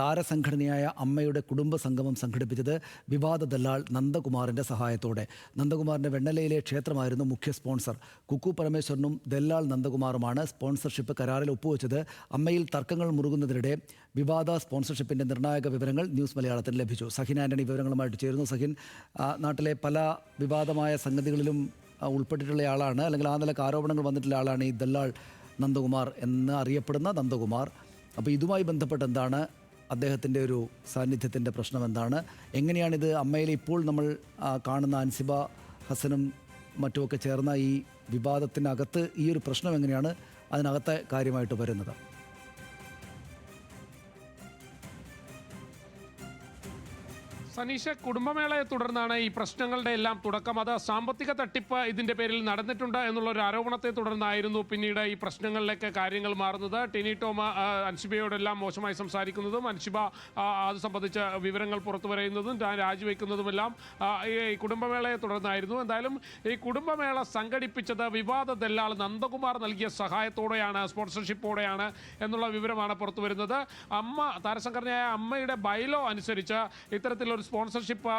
താരസംഘടനയായ അമ്മയുടെ കുടുംബ സംഗമം സംഘടിപ്പിച്ചത് വിവാദ ദല്ലാൾ നന്ദകുമാറിൻ്റെ സഹായത്തോടെ. നന്ദകുമാറിൻ്റെ വെണ്ണലയിലെ ക്ഷേത്രമായിരുന്നു മുഖ്യ സ്പോൺസർ. കുക്കു പരമേശ്വരനും ദല്ലാൾ നന്ദകുമാറുമാണ് സ്പോൺസർഷിപ്പ് കരാറിൽ ഒപ്പുവെച്ചത്. അമ്മയിൽ തർക്കങ്ങൾ മുറുകുന്നതിനിടെ വിവാദ സ്പോൺസർഷിപ്പിൻ്റെ നിർണായക വിവരങ്ങൾ ന്യൂസ് മലയാളത്തിന് ലഭിച്ചു. സഹിൻ ആൻ്റണി വിവരങ്ങളുമായിട്ട് ചേരുന്നു. സഹിൻ, നാട്ടിലെ പല വിവാദമായ സംഗതികളിലും ഉൾപ്പെട്ടിട്ടുള്ള ആളാണ്, അല്ലെങ്കിൽ ആ നിലക്ക് ആരോപണങ്ങൾ വന്നിട്ടുള്ള ആളാണ് ഈ ദല്ലാൾ നന്ദകുമാർ എന്ന് അറിയപ്പെടുന്ന നന്ദകുമാർ. അപ്പോൾ ഇതുമായി ബന്ധപ്പെട്ട് എന്താണ് അദ്ദേഹത്തിൻ്റെ ഒരു സാന്നിധ്യത്തിൻ്റെ പ്രശ്നം എന്താണ്? എങ്ങനെയാണിത് അമ്മയിൽ ഇപ്പോൾ നമ്മൾ കാണുന്ന അൻസിബ ഹസനും മറ്റുമൊക്കെ ചേർന്ന ഈ വിവാദത്തിനകത്ത് ഈ ഒരു പ്രശ്നം എങ്ങനെയാണ് അതിനകത്തെ കാര്യമായിട്ട് വരുന്നത്? സനീഷ്, കുടുംബമേളയെ തുടർന്നാണ് ഈ പ്രശ്നങ്ങളുടെ എല്ലാം തുടക്കം. അത് സാമ്പത്തിക തട്ടിപ്പ് ഇതിൻ്റെ പേരിൽ നടന്നിട്ടുണ്ട് എന്നുള്ള ഒരു ആരോപണത്തെ തുടർന്നായിരുന്നു പിന്നീട് ഈ പ്രശ്നങ്ങളിലേക്ക് കാര്യങ്ങൾ മാറുന്നത്. ടിനി ടോം അൻഷിബയോടെല്ലാം മോശമായി സംസാരിക്കുന്നതും അൻഷിബ അത് സംബന്ധിച്ച് വിവരങ്ങൾ പുറത്തു പറയുന്നതും രാജിവെക്കുന്നതുമെല്ലാം ഈ കുടുംബമേളയെ തുടർന്നായിരുന്നു. എന്തായാലും ഈ കുടുംബമേള സംഘടിപ്പിച്ചത് വിവാദ ദല്ലാൾ നന്ദകുമാർ നൽകിയ സഹായത്തോടെയാണ്, സ്പോൺസർഷിപ്പോടെയാണ് എന്നുള്ള വിവരമാണ് പുറത്തു വരുന്നത്. താരസംഘടനയായ അമ്മയുടെ ബൈലോ അനുസരിച്ച് ഇത്തരത്തിലൊരു സ്പോൺസർഷിപ്പ്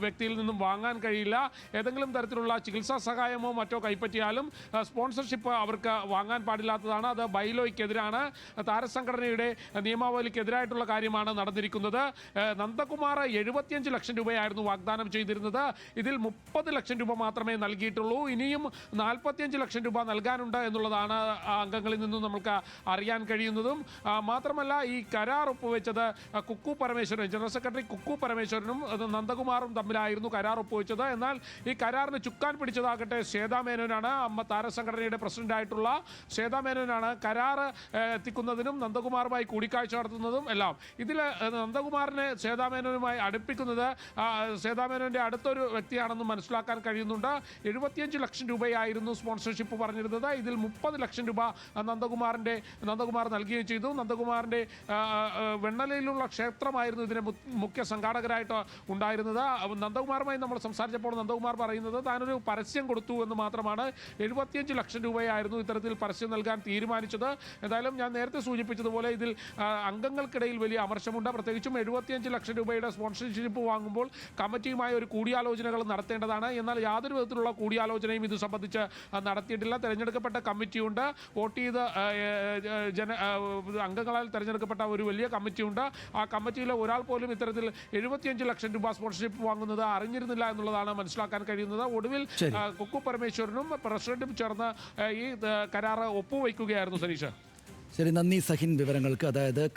വ്യക്തിയിൽ നിന്നും വാങ്ങാൻ കഴിയില്ല. ഏതെങ്കിലും തരത്തിലുള്ള ചികിത്സാ സഹായമോ മറ്റോ കൈപ്പറ്റിയാലും സ്പോൺസർഷിപ്പ് അവർക്ക് വാങ്ങാൻ പാടില്ലാത്തതാണ്. അത് ബൈലോയ്ക്കെതിരാണ്, താരസംഘടനയുടെ നിയമാവലിക്കെതിരായിട്ടുള്ള കാര്യമാണ് നടന്നിരിക്കുന്നത്. നന്ദകുമാർ 75 ലക്ഷം രൂപയായിരുന്നു വാഗ്ദാനം ചെയ്തിരുന്നത്. ഇതിൽ 30 ലക്ഷം രൂപ മാത്രമേ നൽകിയിട്ടുള്ളൂ. ഇനിയും 45 ലക്ഷം രൂപ നൽകാനുണ്ട് എന്നുള്ളതാണ് അംഗങ്ങളിൽ നിന്നും നമുക്ക് അറിയാൻ കഴിയുന്നതും. മാത്രമല്ല, ഈ കരാർ ഒപ്പുവെച്ചത് കുക്കു പരമേശ്വരൻ, ജനറൽ സെക്രട്ടറി കുക്കു പരമേശ്വരനും നന്ദകുമാറും തമ്മിലായിരുന്നു കരാർ ഒപ്പുവെച്ചത്. എന്നാൽ ഈ കരാറിന് ചുക്കാൻ പിടിച്ചതാകട്ടെ ശ്വേതാ മേനോനാണ്. അമ്മ താരസംഘടനയുടെ പ്രസിഡന്റായിട്ടുള്ള ശ്വേതാ മേനോനാണ് കരാർ എത്തിക്കുന്നതിനും നന്ദകുമാറുമായി കൂടിക്കാഴ്ച നടത്തുന്നതും എല്ലാം. ഇതിൽ നന്ദകുമാറിനെ ശ്വേതാ മേനോനുമായി അടുപ്പിക്കുന്നത് ശ്വേതാ മേനോന്റെ അടുത്തൊരു വ്യക്തിയാണെന്ന് മനസ്സിലാക്കാൻ കഴിയുന്നുണ്ട്. 75 ലക്ഷം രൂപയായിരുന്നു സ്പോൺസർഷിപ്പ് പറഞ്ഞിരുന്നത്. ഇതിൽ 30 ലക്ഷം രൂപ നന്ദകുമാർ നൽകുകയും ചെയ്തു. നന്ദകുമാറിന്റെ വെണ്ണലയിലുള്ള ക്ഷേത്രമായിരുന്നു ഇതിനെ മുഖ്യ സംഘാടകരായിട്ട് ഉണ്ടായിരുന്നത്. നന്ദകുമാറുമായി നമ്മൾ സംസാരിച്ചപ്പോൾ നന്ദകുമാർ പറയുന്നത് താനൊരു പരസ്യം കൊടുത്തു എന്ന് മാത്രമാണ്. 75 ലക്ഷം രൂപയായിരുന്നു ഇത്തരത്തിൽ പരസ്യം നൽകാൻ തീരുമാനിച്ചത്. എന്തായാലും ഞാൻ നേരത്തെ സൂചിപ്പിച്ചതുപോലെ ഇതിൽ അംഗങ്ങൾക്കിടയിൽ വലിയ അമർശമുണ്ട്. പ്രത്യേകിച്ചും 75 ലക്ഷം രൂപയുടെ സ്പോൺസർഷിപ്പ് വാങ്ങുമ്പോൾ കമ്മിറ്റിയുമായി ഒരു കൂടിയാലോചനകൾ നടത്തേണ്ടതാണ്. എന്നാൽ യാതൊരു വിധത്തിലുള്ള കൂടിയാലോചനയും ഇത് സംബന്ധിച്ച് നടത്തിയിട്ടില്ല. തിരഞ്ഞെടുക്കപ്പെട്ട കമ്മിറ്റിയുണ്ട്, വോട്ട് ചെയ്ത് അംഗങ്ങളാൽ തിരഞ്ഞെടുക്കപ്പെട്ട ഒരു വലിയ കമ്മിറ്റിയുണ്ട്. ആ കമ്മിറ്റിയിലെ ഒരാൾ പോലും ഇത്തരത്തിൽ 75 ലക്ഷം രൂപ സ്പോൺസർഷിപ്പ് വാങ്ങുന്നത് അറിഞ്ഞിരുന്നില്ല എന്നുള്ളതാണ് മനസ്സിലാക്കാൻ കഴിയുന്നത്. ഒടുവിൽ കുക്കു പരമേശ്വരനും പ്രസിഡന്റും ചേർന്ന് ഈ കരാർ ഒപ്പുവയ്ക്കുകയായിരുന്നു. സനീഷ്, ശരി, നന്ദി സഹിൻ വിവരങ്ങൾക്ക്. അതായത്